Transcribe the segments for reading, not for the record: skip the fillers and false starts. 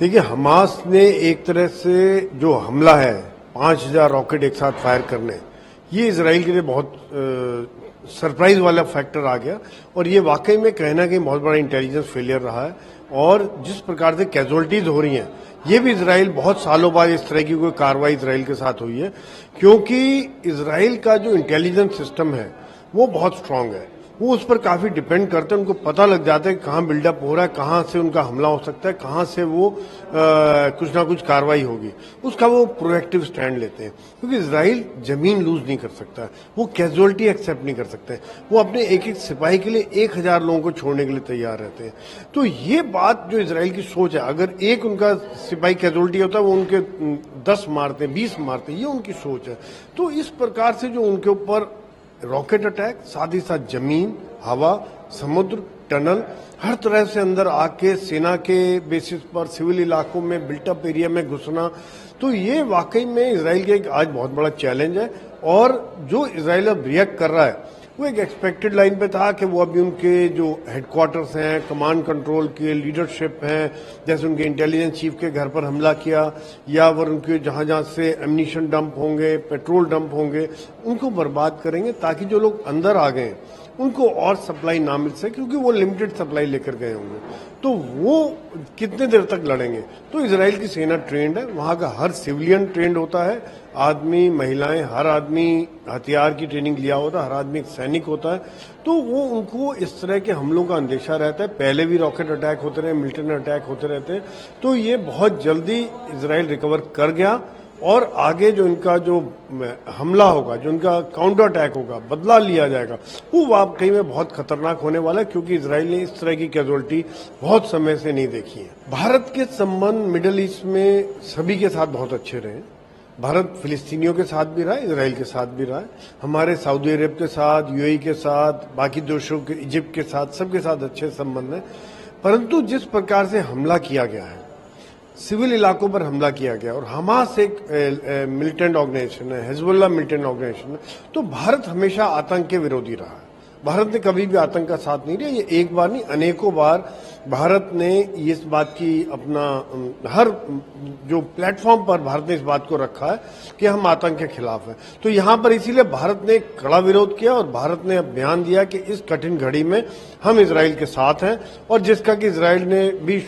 देखिए, हमास ने एक तरह से जो हमला है 5,000 रॉकेट एक साथ फायर करने, ये इजराइल के लिए बहुत सरप्राइज वाला फैक्टर आ गया और ये वाकई में कहीं ना कहीं बहुत बड़ा इंटेलिजेंस फेलियर रहा है। और जिस प्रकार से कैजुअलिटीज हो रही हैं, ये भी इजराइल बहुत सालों बाद इस तरह की कोई कार्रवाई इजराइल के साथ हुई है, क्योंकि इजराइल का जो इंटेलिजेंस सिस्टम है वो बहुत स्ट्रांग है। वो उस पर काफी डिपेंड करते हैं, उनको पता लग जाता है कहाँ बिल्डअप हो रहा है, कहाँ से उनका हमला हो सकता है, कहाँ से वो कुछ ना कुछ कार्रवाई होगी, उसका वो प्रोएक्टिव स्टैंड लेते हैं। क्योंकि इजराइल जमीन लूज नहीं कर सकता, वो कैजुअलिटी एक्सेप्ट नहीं कर सकते, वो अपने एक एक सिपाही के लिए 1,000 लोगों को छोड़ने के लिए तैयार रहते हैं। तो ये बात जो इजराइल की सोच है, अगर एक उनका सिपाही कैजुअलिटी होता है वो उनके 10 मारते, 20 मारते, ये उनकी सोच है। तो इस प्रकार से जो उनके ऊपर रॉकेट अटैक, साथ ही साथ जमीन, हवा, समुद्र, टनल, हर तरह से अंदर आके सेना के बेसिस पर सिविल इलाकों में, बिल्टअप एरिया में घुसना, तो ये वाकई में इजराइल के एक आज बहुत बड़ा चैलेंज है। और जो इजराइल अब रिएक्ट कर रहा है वो एक एक्सपेक्टेड लाइन पे था कि वो अभी उनके जो हेडक्वार्टर्स हैं, कमांड कंट्रोल के लीडरशिप हैं, जैसे उनके इंटेलिजेंस चीफ के घर पर हमला किया, या वो उनके जहां जहां से एम्यूनिशन डंप होंगे, पेट्रोल डंप होंगे, उनको बर्बाद करेंगे ताकि जो लोग अंदर आ गए उनको और सप्लाई ना मिल सके, क्योंकि वो लिमिटेड सप्लाई लेकर गए होंगे। तो वो कितने देर तक लड़ेंगे? तो इजराइल की सेना ट्रेंड है, वहां का हर सिविलियन ट्रेंड होता है, आदमी, महिलाएं, हर आदमी हथियार की ट्रेनिंग लिया होता है, हर आदमी एक सैनिक होता है। तो वो उनको इस तरह के हमलों का अंदेशा रहता है। पहले भी रॉकेट अटैक होते रहे, मिलिटेंट अटैक होते रहते हैं। तो ये बहुत जल्दी इजराइल रिकवर कर गया और आगे जो इनका जो हमला होगा, जो इनका काउंटर अटैक होगा, बदला लिया जाएगा, वो वाकई में बहुत खतरनाक होने वाला है, क्योंकि इजराइल ने इस तरह की कैजुअलिटी बहुत समय से नहीं देखी है। भारत के संबंध मिडिल ईस्ट में सभी के साथ बहुत अच्छे रहे। भारत फिलिस्तीनियों के साथ भी रहा है, इजराइल के साथ भी रहा है, हमारे सऊदी अरब के साथ, यूएई के साथ, बाकी देशों के, इजिप्ट के साथ, सबके साथ अच्छे संबंध हैं। परंतु जिस प्रकार से हमला किया गया है, सिविल इलाकों पर हमला किया गया, और हमास एक मिलिटेंट ऑर्गेनाइजेशन है, हिजबुल्लाह मिलिटेंट ऑर्गेनाइजेशन है, तो भारत हमेशा आतंक के विरोधी रहा है। भारत ने कभी भी आतंक का साथ नहीं दिया। ये एक बार नहीं, अनेकों बार भारत ने इस बात की अपना हर जो प्लेटफॉर्म पर भारत ने इस बात को रखा है कि हम आतंक के खिलाफ हैं। तो यहां पर इसीलिए भारत ने कड़ा विरोध किया और भारत ने अब बयान दिया कि इस कठिन घड़ी में हम इजराइल के साथ हैं, और जिसका कि इजराइल ने भी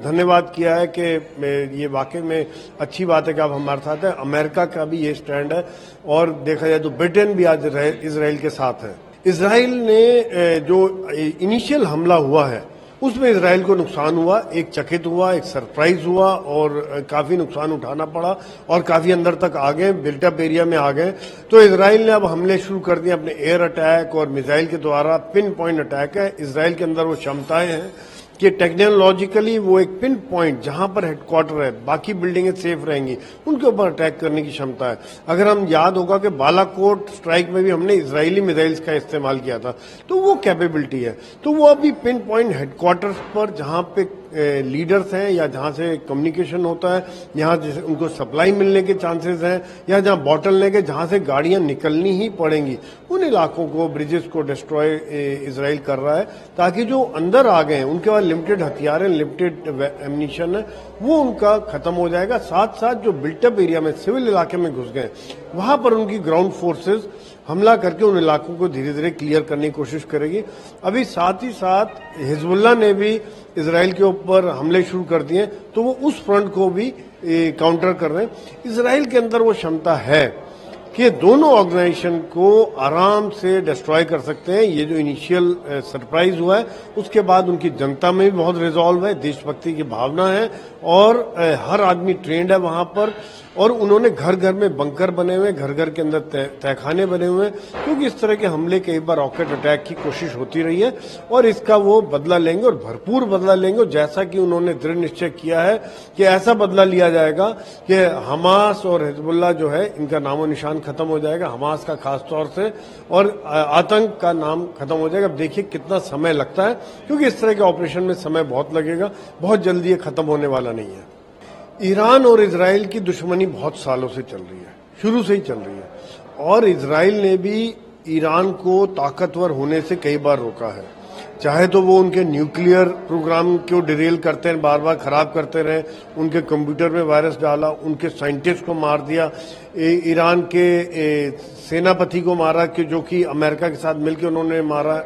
धन्यवाद किया है कि ये वाकई में अच्छी बात है कि आप हमारे साथ हैं। अमेरिका का भी ये स्टैंड है, और देखा जाए तो ब्रिटेन भी आज इजराइल के साथ है। इजराइल ने जो इनिशियल हमला हुआ है उसमें इजराइल को नुकसान हुआ, एक चकित हुआ, एक सरप्राइज हुआ, और काफी नुकसान उठाना पड़ा, और काफी अंदर तक आ गए, बिल्टअप एरिया में आ गए। तो इजराइल ने अब हमले शुरू कर दिए अपने एयर अटैक और मिसाइल के द्वारा। पिन पॉइंट अटैक है, इजराइल के अंदर वो क्षमताएं हैं कि टेक्नोलॉजिकली वो एक पिन पॉइंट जहां पर हेडक्वार्टर है, बाकी बिल्डिंगें सेफ रहेंगी, उनके ऊपर अटैक करने की क्षमता है। अगर हम याद होगा कि बालाकोट स्ट्राइक में भी हमने इजरायली मिसाइल्स का इस्तेमाल किया था, तो वो कैपेबिलिटी है। तो वो अभी पिन पॉइंट हेडक्वार्टर्स पर जहां पे लीडर्स हैं, या जहां से कम्युनिकेशन होता है, यहाँ जैसे उनको सप्लाई मिलने के चांसेस हैं, या जहां बॉटल नेक है, जहां से गाड़ियां निकलनी ही पड़ेंगी, उन इलाकों को, ब्रिजेस को डिस्ट्रॉय इजराइल कर रहा है, ताकि जो अंदर आ गए हैं उनके पास लिमिटेड हथियार है, लिमिटेड एम्यूनिशन है, वो उनका खत्म हो जाएगा। साथ साथ जो बिल्टअप एरिया में, सिविल इलाके में घुस गए, वहां पर उनकी ग्राउंड फोर्सेस हमला करके उन इलाकों को धीरे धीरे क्लियर करने की कोशिश करेगी। अभी साथ ही साथ हिजबुल्लाह ने भी इजराइल के ऊपर हमले शुरू कर दिए, तो वो उस फ्रंट को भी काउंटर कर रहे हैं। इजराइल के अंदर वो क्षमता है कि दोनों ऑर्गेनाइजेशन को आराम से डिस्ट्रॉय कर सकते हैं। ये जो इनिशियल सरप्राइज हुआ है, उसके बाद उनकी जनता में भी बहुत रिजॉल्व है, देशभक्ति की भावना है, और हर आदमी ट्रेंड है वहां पर, और उन्होंने घर घर में बंकर बने हुए, घर घर के अंदर तहखाने बने हुए, क्योंकि इस तरह के हमले कई बार रॉकेट अटैक की कोशिश होती रही है, और इसका वो बदला लेंगे, और भरपूर बदला लेंगे। जैसा कि उन्होंने दृढ़ निश्चय किया है कि ऐसा बदला लिया जाएगा कि हमास और हिजबुल्लाह जो है, इनका नामो निशान खत्म हो जाएगा, हमास का खास तौर से, और आतंक का नाम खत्म हो जाएगा। अब देखिए कितना समय लगता है, क्योंकि इस तरह के ऑपरेशन में समय बहुत लगेगा, बहुत जल्दी ये खत्म होने वाला नहीं है। ईरान और इजराइल की दुश्मनी बहुत सालों से चल रही है, शुरू से ही चल रही है, और इजराइल ने भी ईरान को ताकतवर होने से कई बार रोका है। चाहे तो वो उनके न्यूक्लियर प्रोग्राम को डिरेल करते हैं, बार बार खराब करते रहे, उनके कंप्यूटर में वायरस डाला, उनके साइंटिस्ट को मार दिया, ईरान के सेनापति को मारा कि जो कि अमेरिका के साथ मिलकर उन्होंने मारा।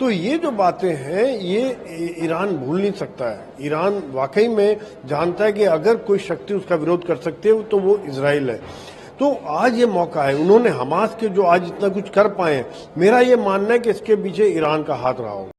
तो ये जो बातें हैं ये ईरान भूल नहीं सकता है। ईरान वाकई में जानता है कि अगर कोई शक्ति उसका विरोध कर सकती है तो वो इजराइल है। तो आज ये मौका है, उन्होंने हमास के जो आज इतना कुछ कर पाए हैं, मेरा ये मानना है कि इसके पीछे ईरान का हाथ रहा होगा।